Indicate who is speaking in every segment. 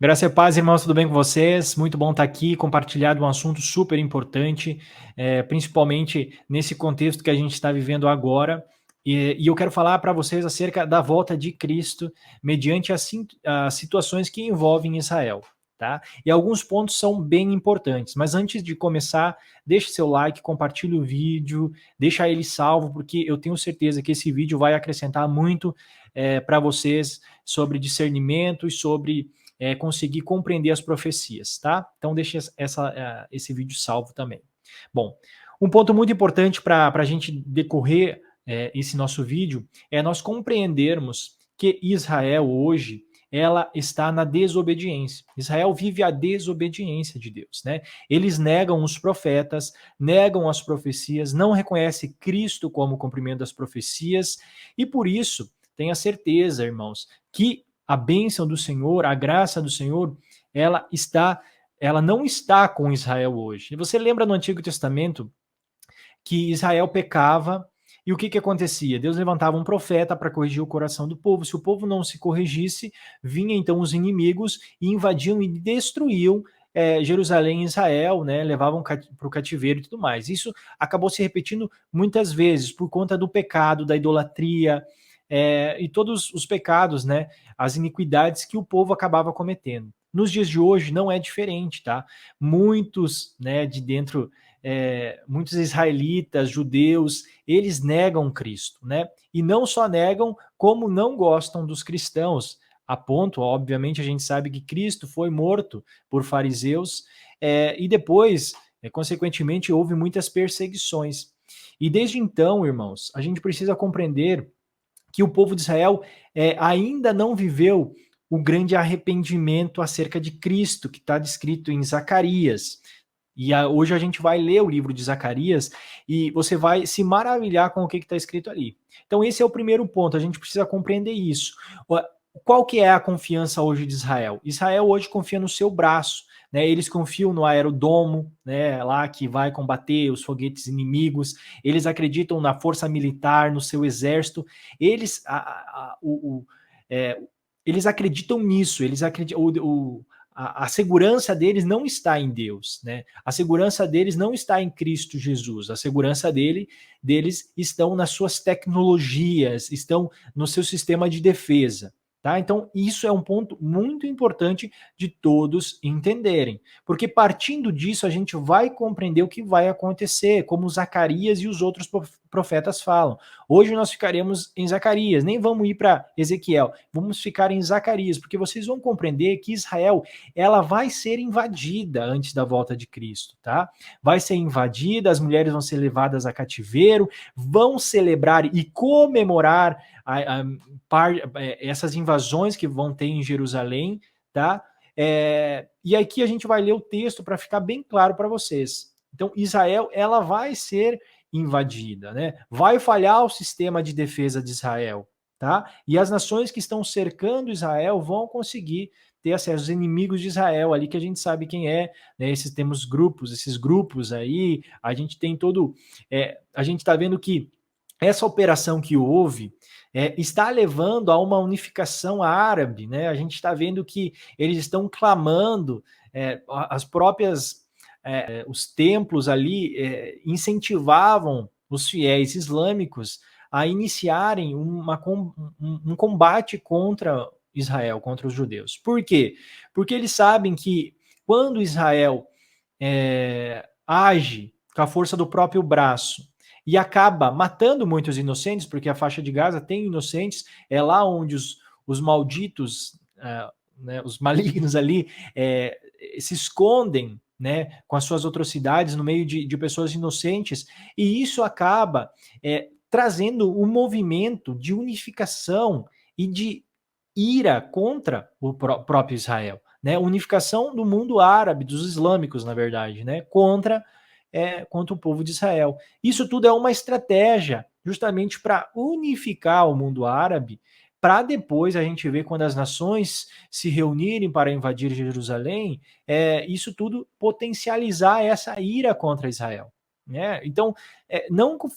Speaker 1: Graça e paz, irmãos, tudo bem com vocês? Muito bom estar aqui, compartilhar de um assunto super importante, principalmente nesse contexto que a gente está vivendo agora. E eu quero falar para vocês acerca da volta de Cristo mediante as situações que envolvem Israel, tá? E alguns pontos são bem importantes, mas antes de começar, deixe seu like, compartilhe o vídeo, deixa ele salvo, porque eu tenho certeza que esse vídeo vai acrescentar muito para vocês sobre discernimento e sobre conseguir compreender as profecias, tá? Então deixe esse vídeo salvo também. Bom, um ponto muito importante para a gente decorrer esse nosso vídeo é nós compreendermos que Israel hoje ela está na desobediência. Israel vive a desobediência de Deus, né? Eles negam os profetas, negam as profecias, não reconhecem Cristo como cumprimento das profecias e por isso tenha certeza, irmãos, que a bênção do Senhor, a graça do Senhor, ela não está com Israel hoje. E você lembra no Antigo Testamento que Israel pecava e o que acontecia? Deus levantava um profeta para corrigir o coração do povo. Se o povo não se corrigisse, vinham então os inimigos e invadiam e destruíam Jerusalém e Israel, né? Levavam para o cativeiro e tudo mais. Isso acabou se repetindo muitas vezes por conta do pecado, da idolatria, e todos os pecados, né? As iniquidades que o povo acabava cometendo. Nos dias de hoje não é diferente, tá? Muitos, né, muitos israelitas, judeus, eles negam Cristo, né? E não só negam, como não gostam dos cristãos, a ponto, obviamente, a gente sabe que Cristo foi morto por fariseus, e depois, consequentemente, houve muitas perseguições. E desde então, irmãos, a gente precisa compreender que o povo de Israel ainda não viveu o grande arrependimento acerca de Cristo, que está descrito em Zacarias. Hoje a gente vai ler o livro de Zacarias e você vai se maravilhar com o que está escrito ali. Então esse é o primeiro ponto, a gente precisa compreender isso. Qual que é a confiança hoje de Israel? Israel hoje confia no seu braço, né? Eles confiam no aerodomo, né? Lá que vai combater os foguetes inimigos. Eles acreditam na força militar, no seu exército. Eles, é, eles acreditam nisso. Eles acreditam. A segurança deles não está em Deus, né? A segurança deles não está em Cristo Jesus. A segurança deles estão nas suas tecnologias, estão no seu sistema de defesa. Tá? Então, isso é um ponto muito importante de todos entenderem, porque partindo disso a gente vai compreender o que vai acontecer, como Zacarias e os outros profetas falam. Hoje nós ficaremos em Zacarias, nem vamos ir para Ezequiel, vamos ficar em Zacarias, porque vocês vão compreender que Israel ela vai ser invadida antes da volta de Cristo, tá? Vai ser invadida, as mulheres vão ser levadas a cativeiro, vão celebrar e comemorar essas invasões que vão ter em Jerusalém, tá? E aqui a gente vai ler o texto para ficar bem claro para vocês. Então, Israel, ela vai ser invadida, né? Vai falhar o sistema de defesa de Israel, tá? E as nações que estão cercando Israel vão conseguir ter acesso aos inimigos de Israel ali que a gente sabe quem é, né? Esses grupos aí, a gente tem a gente está vendo que essa operação que houve está levando a uma unificação árabe, né? A gente está vendo que eles estão clamando, as próprias, os templos ali incentivavam os fiéis islâmicos a iniciarem um combate contra Israel, contra os judeus. Por quê? Porque eles sabem que quando Israel age com a força do próprio braço e acaba matando muitos inocentes, porque a faixa de Gaza tem inocentes, é lá onde os malditos, né, os malignos ali, se escondem, né, com as suas atrocidades no meio de pessoas inocentes, e isso acaba trazendo um movimento de unificação e de ira contra o próprio Israel, né? Unificação do mundo árabe, dos islâmicos, na verdade, né? Contra o povo de Israel. Isso tudo é uma estratégia justamente para unificar o mundo árabe, para depois a gente ver quando as nações se reunirem para invadir Jerusalém, isso tudo potencializar essa ira contra Israel. né? Então,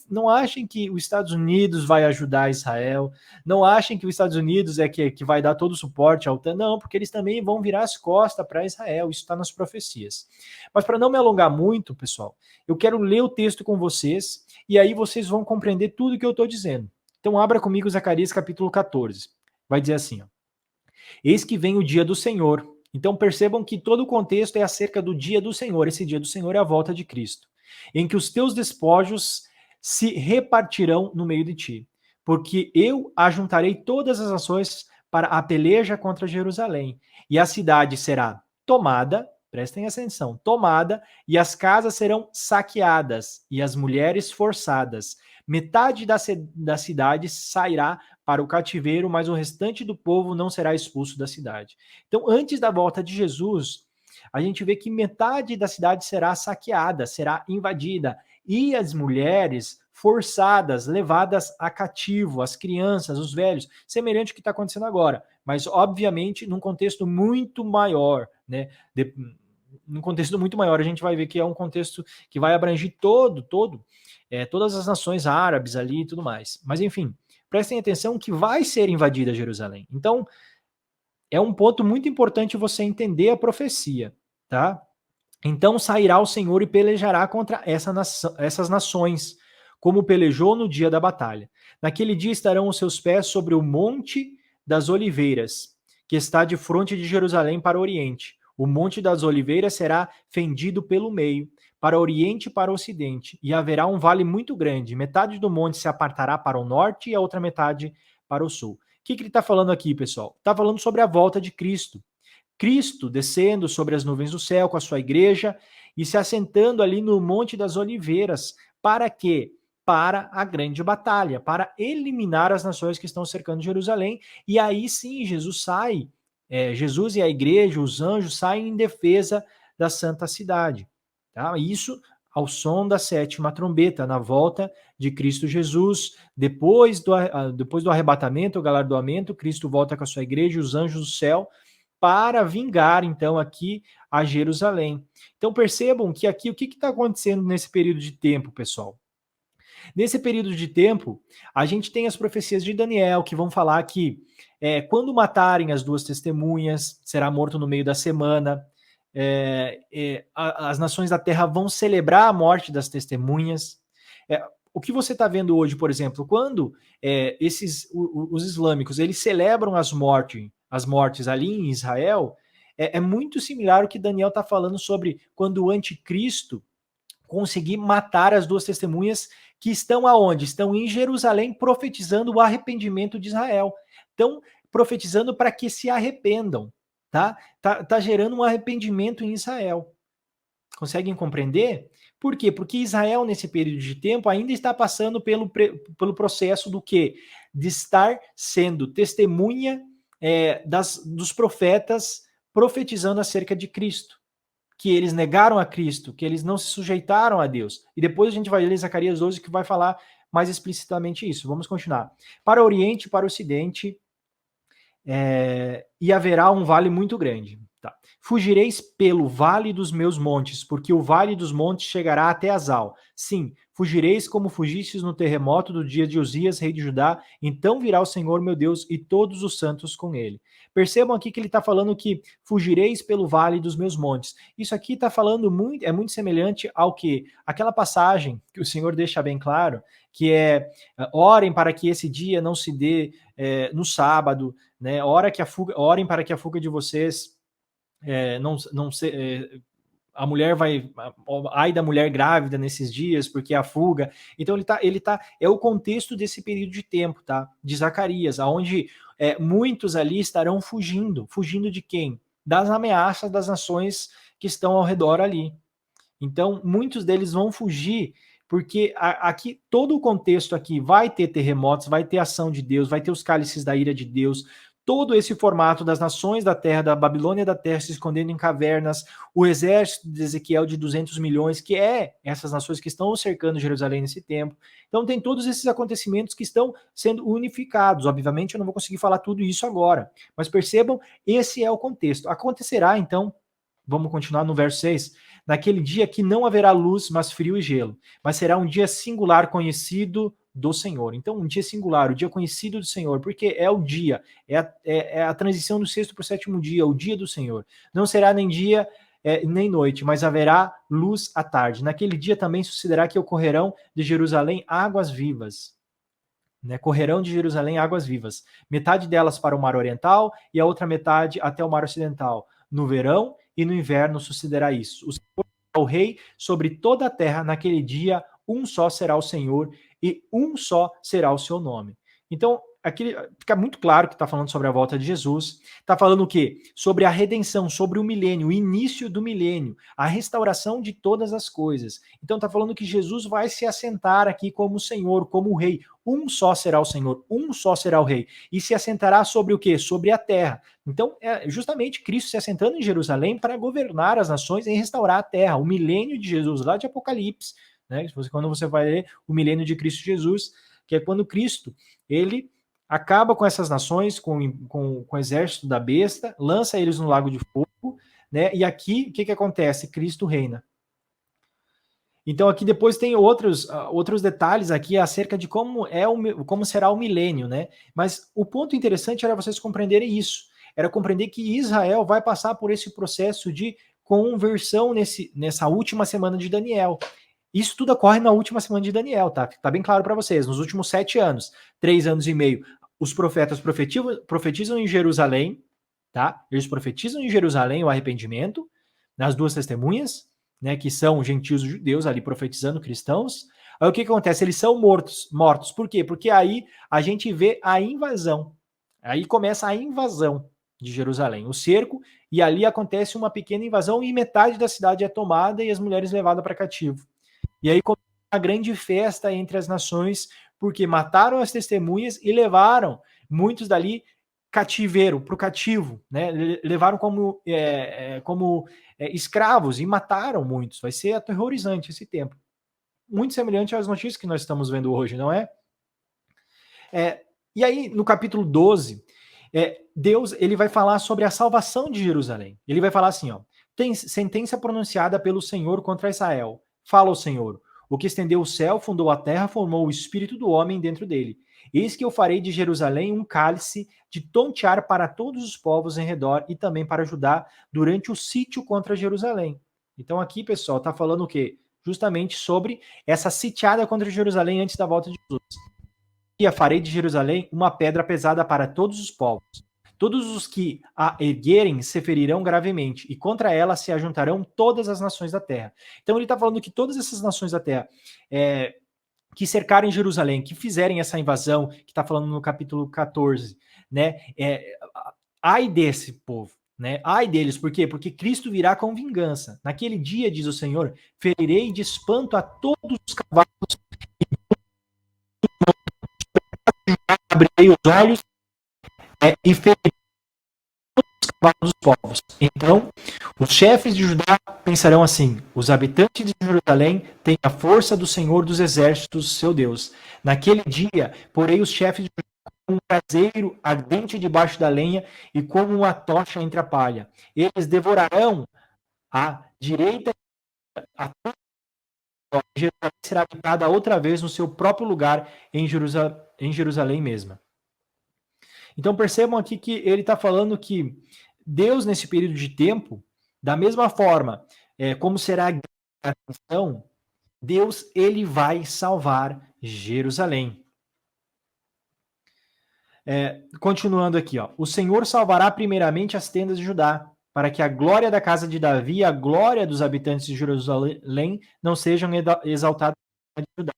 Speaker 1: não achem que os Estados Unidos vai ajudar Israel, não achem que os Estados Unidos é que vai dar todo o suporte à OTAN, não, porque eles também vão virar as costas para Israel, isso está nas profecias. Mas para não me alongar muito, pessoal, eu quero ler o texto com vocês, e aí vocês vão compreender tudo que eu estou dizendo. Então, abra comigo Zacarias capítulo 14. Vai dizer assim, ó: Eis que vem o dia do Senhor. Então percebam que todo o contexto é acerca do dia do Senhor. Esse dia do Senhor é a volta de Cristo, em que os teus despojos se repartirão no meio de ti, porque eu ajuntarei todas as nações para a peleja contra Jerusalém, e a cidade será tomada, prestem atenção, tomada, e as casas serão saqueadas, e as mulheres forçadas. Metade da cidade sairá para o cativeiro, mas o restante do povo não será expulso da cidade. Então, antes da volta de Jesus, a gente vê que metade da cidade será saqueada, será invadida, e as mulheres forçadas, levadas a cativo, as crianças, os velhos, semelhante ao que está acontecendo agora, mas obviamente num contexto muito maior, né? Num contexto muito maior, a gente vai ver que é um contexto que vai abranger todas as nações árabes ali e tudo mais. Mas enfim, prestem atenção que vai ser invadida Jerusalém. Então, é um ponto muito importante você entender a profecia, tá? Então sairá o Senhor e pelejará contra essas nações, como pelejou no dia da batalha. Naquele dia estarão os seus pés sobre o monte das oliveiras, que está de fronte de Jerusalém para o oriente. O monte das oliveiras será fendido pelo meio, para o oriente e para o ocidente, e haverá um vale muito grande. Metade do monte se apartará para o norte e a outra metade para o sul. O que ele está falando aqui, pessoal? Está falando sobre a volta de Cristo. Cristo descendo sobre as nuvens do céu com a sua igreja e se assentando ali no Monte das Oliveiras. Para quê? Para a grande batalha, para eliminar as nações que estão cercando Jerusalém. E aí sim, Jesus sai, Jesus e a igreja, os anjos saem em defesa da santa cidade. Tá? Isso ao som da sétima trombeta, na volta de Cristo Jesus. Depois do arrebatamento, o galardoamento, Cristo volta com a sua igreja, os anjos do céu, para vingar, então, aqui a Jerusalém. Então, percebam que aqui, o que está acontecendo nesse período de tempo, pessoal? Nesse período de tempo, a gente tem as profecias de Daniel, que vão falar que quando matarem as duas testemunhas, será morto no meio da semana. As nações da terra vão celebrar a morte das testemunhas. O que você está vendo hoje, por exemplo, quando os islâmicos eles celebram as mortes ali em Israel, é muito similar ao que Daniel está falando sobre quando o anticristo conseguir matar as duas testemunhas que estão aonde? Estão em Jerusalém profetizando o arrependimento de Israel. Estão profetizando para que se arrependam, tá? Tá gerando um arrependimento em Israel. Conseguem compreender? Por quê? Porque Israel, nesse período de tempo, ainda está passando pelo processo do quê? De estar sendo testemunha dos profetas profetizando acerca de Cristo. Que eles negaram a Cristo, que eles não se sujeitaram a Deus. E depois a gente vai ler Zacarias 12, que vai falar mais explicitamente isso. Vamos continuar. Para o Oriente e para o Ocidente, e haverá um vale muito grande. Tá. Fugireis pelo vale dos meus montes, porque o vale dos montes chegará até Azal. Sim, fugireis como fugistes no terremoto do dia de Uzias, rei de Judá. Então virá o Senhor, meu Deus, e todos os santos com ele. Percebam aqui que ele está falando que fugireis pelo vale dos meus montes. Isso aqui está falando muito, é muito semelhante ao que aquela passagem que o Senhor deixa bem claro, que orem para que esse dia não se dê no sábado, né? Orem para que a fuga de vocês não se, a mulher vai, ai da mulher grávida nesses dias, porque é a fuga. Então é o contexto desse período de tempo, tá? De Zacarias, aonde muitos ali estarão fugindo de quem? Das ameaças das nações que estão ao redor ali. Então, muitos deles vão fugir, porque aqui todo o contexto aqui vai ter terremotos, vai ter ação de Deus, vai ter os cálices da ira de Deus, todo esse formato das nações da terra, da Babilônia da terra se escondendo em cavernas, o exército de Ezequiel de 200 milhões, que essas nações que estão cercando Jerusalém nesse tempo. Então tem todos esses acontecimentos que estão sendo unificados. Obviamente eu não vou conseguir falar tudo isso agora, mas percebam, esse é o contexto. Acontecerá então, vamos continuar no verso 6, naquele dia que não haverá luz, mas frio e gelo, mas será um dia singular conhecido do Senhor. Então, um dia singular, o dia conhecido do Senhor, porque é o dia, é a transição do sexto para o sétimo dia, o dia do Senhor. Não será nem dia nem noite, mas haverá luz à tarde. Naquele dia também sucederá que ocorrerão de Jerusalém águas vivas. Né, correrão de Jerusalém águas vivas, metade delas para o mar oriental e a outra metade até o mar ocidental. No verão e no inverno sucederá isso. O Senhor é o rei sobre toda a terra, naquele dia um só será o Senhor e um só será o seu nome. Então, aqui fica muito claro que está falando sobre a volta de Jesus, está falando o quê? Sobre a redenção, sobre o milênio, o início do milênio, a restauração de todas as coisas. Então está falando que Jesus vai se assentar aqui como Senhor, como o rei. Um só será o Senhor, um só será o rei. E se assentará sobre o quê? Sobre a terra. Então, é justamente Cristo se assentando em Jerusalém para governar as nações e restaurar a terra. O milênio de Jesus, lá de Apocalipse, né? Quando você vai ler o milênio de Cristo Jesus, que é quando Cristo, ele acaba com essas nações, com o exército da besta, lança eles no lago de fogo, né? E aqui, o que acontece? Cristo reina. Então aqui depois tem outros detalhes aqui acerca de como será o milênio, né? Mas o ponto interessante era vocês compreenderem isso. Era compreender que Israel vai passar por esse processo de conversão nessa última semana de Daniel. Isso tudo ocorre na última semana de Daniel, tá? Tá bem claro para vocês. Nos últimos 7 anos, 3 anos e meio, os profetas profetizam em Jerusalém, tá? Eles profetizam em Jerusalém o arrependimento, nas duas testemunhas, né, que são gentios e judeus ali profetizando cristãos. Aí o que acontece? Eles são mortos. Por quê? Porque aí a gente vê a invasão. Aí começa a invasão de Jerusalém, o cerco, e ali acontece uma pequena invasão e metade da cidade é tomada e as mulheres levadas para cativo. E aí começa uma grande festa entre as nações, porque mataram as testemunhas e levaram muitos dali cativeiro, para o cativo, né? Levaram como escravos e mataram muitos. Vai ser aterrorizante esse tempo. Muito semelhante às notícias que nós estamos vendo hoje, não é? E aí, no capítulo 12, Deus ele vai falar sobre a salvação de Jerusalém. Ele vai falar assim, ó, tem sentença pronunciada pelo Senhor contra Israel. Fala o Senhor, o que estendeu o céu, fundou a terra, formou o espírito do homem dentro dele. Eis que eu farei de Jerusalém um cálice de tontear para todos os povos em redor e também para Judá durante o sítio contra Jerusalém. Então aqui, pessoal, está falando o quê? Justamente sobre essa sitiada contra Jerusalém antes da volta de Jesus. E farei de Jerusalém uma pedra pesada para todos os povos. Todos os que a erguerem se ferirão gravemente, e contra ela se ajuntarão todas as nações da terra. Então ele está falando que todas essas nações da terra que cercarem Jerusalém, que fizerem essa invasão, que está falando no capítulo 14, né? Ai desse povo, né? Ai deles, por quê? Porque Cristo virá com vingança. Naquele dia, diz o Senhor, ferirei de espanto a todos os cavalos, abrirei os olhos e ferirei dos povos. Então, os chefes de Judá pensarão assim: os habitantes de Jerusalém têm a força do Senhor dos exércitos, seu Deus. Naquele dia, porém, os chefes de Judá como um braseiro ardente debaixo da lenha e como uma tocha entre a palha. Eles devorarão a direita a Jerusalém será habitada outra vez no seu próprio lugar em Jerusalém mesma. Então percebam aqui que ele está falando que Deus, nesse período de tempo, da mesma forma como será a atenção, Deus ele vai salvar Jerusalém. Continuando aqui, ó, o Senhor salvará primeiramente as tendas de Judá, para que a glória da casa de Davi e a glória dos habitantes de Jerusalém não sejam exaltadas de Judá.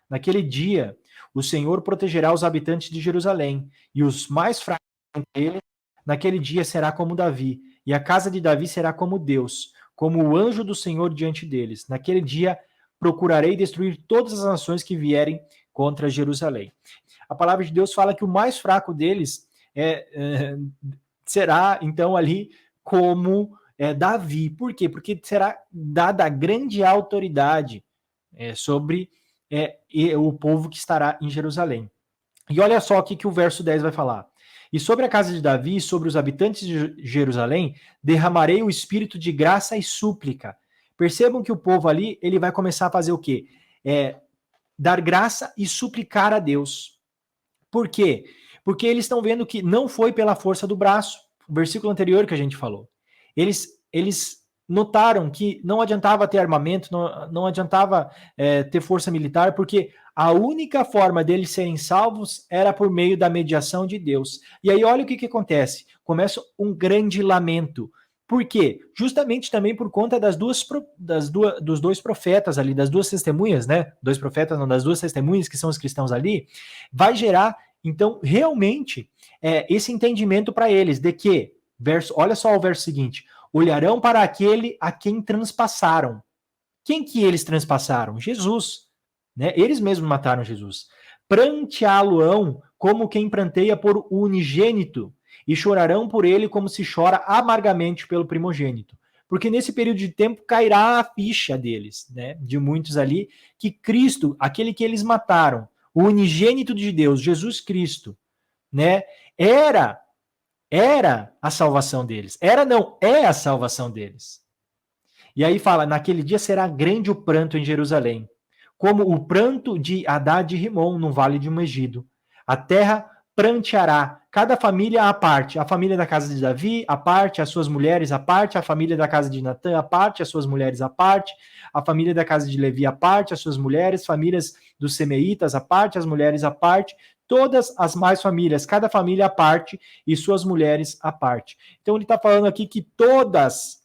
Speaker 1: Naquele dia, o Senhor protegerá os habitantes de Jerusalém, e os mais fracos entre eles, naquele dia será como Davi, e a casa de Davi será como Deus, como o anjo do Senhor diante deles. Naquele dia, procurarei destruir todas as nações que vierem contra Jerusalém. A palavra de Deus fala que o mais fraco deles será, então, ali como Davi. Por quê? Porque será dada grande autoridade sobre o povo que estará em Jerusalém. E olha só o que o verso 10 vai falar. E sobre a casa de Davi e sobre os habitantes de Jerusalém, derramarei o espírito de graça e súplica, Percebam que o povo ali, ele vai começar a fazer o quê? Dar graça e suplicar a Deus. Por quê? Porque eles estão vendo que não foi pela força do braço. O versículo anterior que a gente falou. Eles notaram que não adiantava ter armamento, não adiantava ter força militar, porque a única forma deles serem salvos era por meio da mediação de Deus. E aí olha o que acontece. Começa um grande lamento. Por quê? Justamente também por conta dos dois profetas ali, das duas testemunhas, né? Dois profetas, não, das duas testemunhas que são os cristãos ali, vai gerar, então, realmente, esse entendimento para eles, de que, olha só o verso seguinte, olharão para aquele a quem transpassaram. Quem que eles transpassaram? Jesus. Né? Eles mesmos mataram Jesus. Pranteá-lo-ão como quem pranteia por unigênito, e chorarão por ele como se chora amargamente pelo primogênito. Porque nesse período de tempo cairá a ficha deles, né? De muitos ali, que Cristo, aquele que eles mataram, o unigênito de Deus, Jesus Cristo, né? Era a salvação deles. É a salvação deles. E aí fala, naquele dia será grande o pranto em Jerusalém, como o pranto de Hadad e Rimon no vale de Megido. A terra pranteará, cada família à parte, a família da casa de Davi, à parte, as suas mulheres à parte, a família da casa de Natã à parte, as suas mulheres à parte, a família da casa de Levi à parte, as suas mulheres, famílias dos semeitas à parte, as mulheres à parte, todas as mais famílias, cada família à parte e suas mulheres à parte. Então ele está falando aqui que todas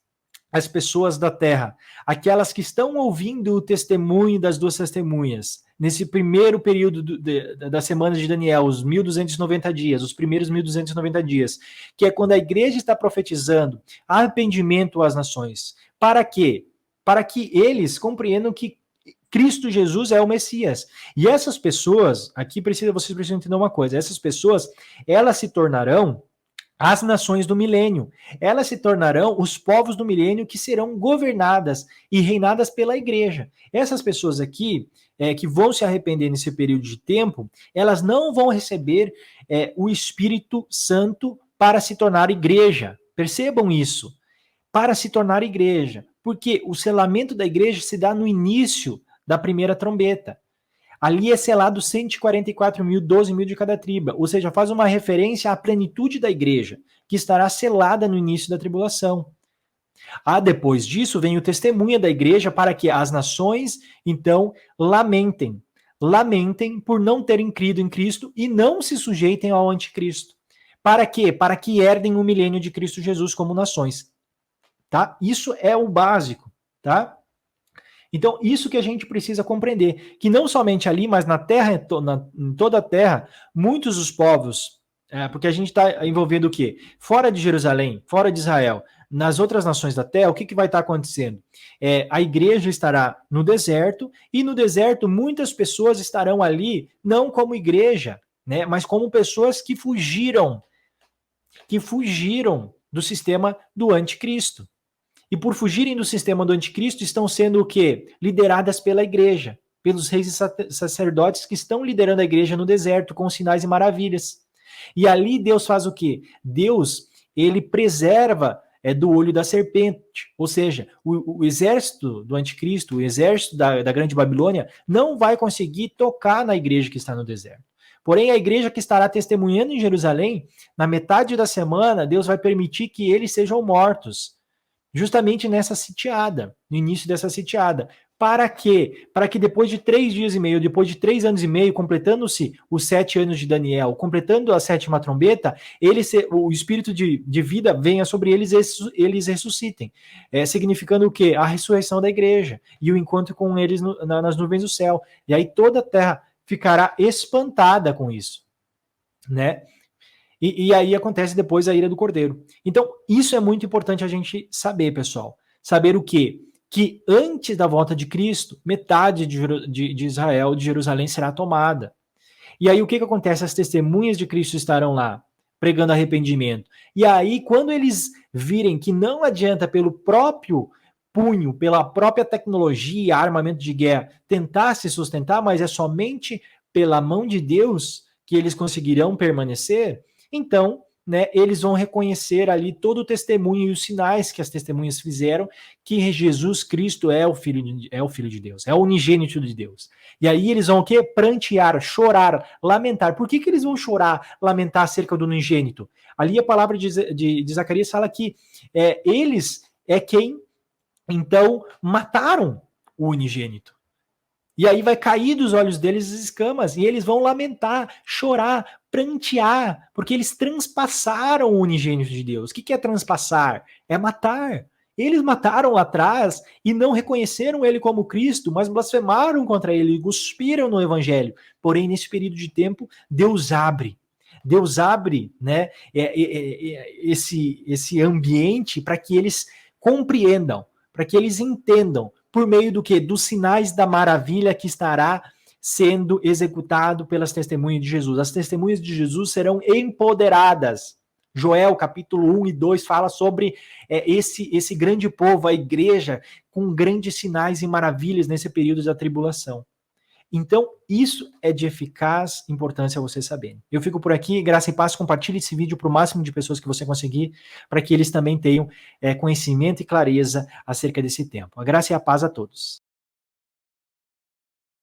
Speaker 1: as pessoas da terra, aquelas que estão ouvindo o testemunho das duas testemunhas, nesse primeiro período da semana de Daniel, os 1290 dias, os primeiros 1290 dias, que é quando a igreja está profetizando arrependimento às nações. Para quê? Para que eles compreendam que Cristo Jesus é o Messias. E essas pessoas, aqui vocês precisam entender uma coisa, essas pessoas, elas se tornarão as nações do milênio. Elas se tornarão os povos do milênio que serão governadas e reinadas pela igreja. Essas pessoas aqui, que vão se arrepender nesse período de tempo, elas não vão receber o Espírito Santo para se tornar igreja. Percebam isso. Para se tornar igreja. Porque o selamento da igreja se dá no início da primeira trombeta. Ali é selado 144 mil, 12 mil de cada tribo, ou seja, faz uma referência à plenitude da igreja, que estará selada no início da tribulação. Depois disso vem o testemunho da igreja para que as nações, então, lamentem. Lamentem por não terem crido em Cristo e não se sujeitem ao anticristo. Para quê? Para que herdem o milênio de Cristo Jesus como nações. Tá? Isso é o básico, tá? Então, isso que a gente precisa compreender, que não somente ali, mas na terra, em toda a terra, muitos dos povos, porque a gente está envolvendo o quê? Fora de Jerusalém, fora de Israel, nas outras nações da terra, o que vai estar acontecendo? A igreja estará no deserto, e no deserto muitas pessoas estarão ali, não como igreja, né, mas como pessoas que fugiram do sistema do anticristo. E por fugirem do sistema do anticristo, estão sendo o quê? Lideradas pela igreja, pelos reis e sacerdotes que estão liderando a igreja no deserto com sinais e maravilhas. E ali Deus faz o quê? Deus, ele preserva do olho da serpente. Ou seja, o exército do anticristo, o exército da grande Babilônia, não vai conseguir tocar na igreja que está no deserto. Porém, a igreja que estará testemunhando em Jerusalém, na metade da semana, Deus vai permitir que eles sejam mortos. Justamente nessa sitiada, no início dessa sitiada. Para quê? Para que depois de 3 dias e meio, depois de 3 anos e meio, completando-se os 7 anos de Daniel, completando a 7ª trombeta, o espírito de vida venha sobre eles e eles ressuscitem. Significando o quê? A ressurreição da igreja e o encontro com eles nas nuvens do céu. E aí toda a terra ficará espantada com isso, né? E aí acontece depois a ira do Cordeiro. Então, isso é muito importante a gente saber, pessoal. Saber o quê? Que antes da volta de Cristo, metade de Israel, de Jerusalém, será tomada. E aí o que acontece? As testemunhas de Cristo estarão lá, pregando arrependimento. E aí, quando eles virem que não adianta pelo próprio punho, pela própria tecnologia, armamento de guerra, tentar se sustentar, mas é somente pela mão de Deus que eles conseguirão permanecer, então né, eles vão reconhecer ali todo o testemunho e os sinais que as testemunhas fizeram, que Jesus Cristo é o Filho de Deus, é o unigênito de Deus. E aí eles vão o quê? Prantear, chorar, lamentar. Por que eles vão chorar, lamentar acerca do unigênito? Ali a palavra de Zacarias fala que eles é quem, então, mataram o unigênito. E aí vai cair dos olhos deles as escamas, e eles vão lamentar, chorar, prantear, porque eles transpassaram o unigênito de Deus. O que é transpassar? É matar. Eles mataram lá atrás e não reconheceram ele como Cristo, mas blasfemaram contra ele, cuspiram no evangelho. Porém, nesse período de tempo, Deus abre. Deus abre, né, esse ambiente para que eles compreendam, para que eles entendam, por meio do que? Dos sinais da maravilha que estará sendo executado pelas testemunhas de Jesus. As testemunhas de Jesus serão empoderadas. Joel, capítulo 1 e 2, fala sobre esse grande povo, a igreja, com grandes sinais e maravilhas nesse período da tribulação. Então, isso é de eficaz importância você saber. Eu fico por aqui, graça e paz, compartilhe esse vídeo para o máximo de pessoas que você conseguir, para que eles também tenham conhecimento e clareza acerca desse tempo. A graça e a paz a todos.